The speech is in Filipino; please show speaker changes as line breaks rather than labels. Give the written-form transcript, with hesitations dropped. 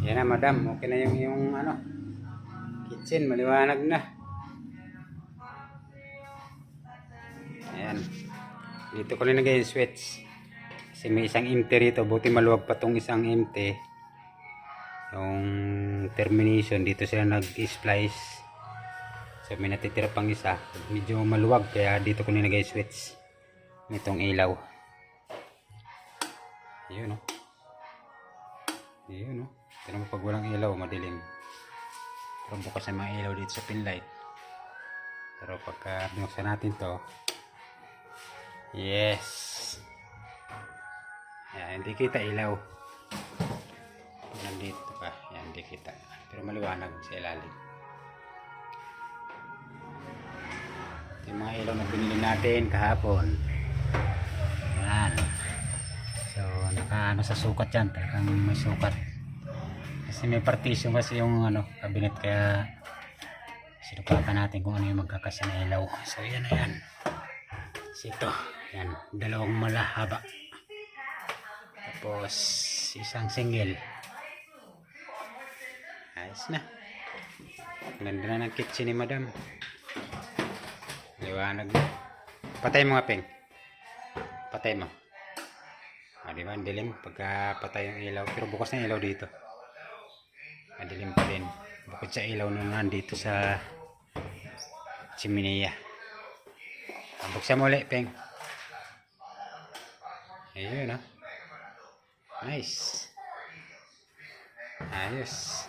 Yan na, madam. Okay na yung ano, kitchen. Maliwanag na. Ayan. Dito ko na nagay yung switch. Kasi may isang empty rito. Buti maluwag pa tong isang empty. Yung termination. Dito sila nag-splice. So may natitira pang isa. Medyo maluwag. Kaya dito ko nilagay yung switch. Nitong ilaw. Ayun o. Ayun o. Pero pag walang ilaw, madilim. Pero bukas na mga ilaw dito sa pin light. Pero pagka binuksan natin to, yes. Yan, hindi kita ilaw. Pag nandito pa, yan, hindi kita. Pero maliwanag sa ilalim. Ito yung mga ilaw na binili natin kahapon. Yan. So, naka sa sukat yan. Talagang may sukat. Kasi may partition kasi yung cabinet, kaya sinukapan natin kung ano yung magkakasya na ilaw. So yan na yan. So ito, yan, dalawang malahaba. Tapos isang single. Ayos na. Ganda na ng kitchen ni madam. Liwanag na. Patay mo nga, Peng. Patay mo. Diba, ang dilim pagka patay yung ilaw. Pero bukas na ilaw dito. Madilim pa din. Bukod sa ilaw na nandito sa chimenea. Buksan mo ulit, Peng. Ayun, ha. Nice. Ayos.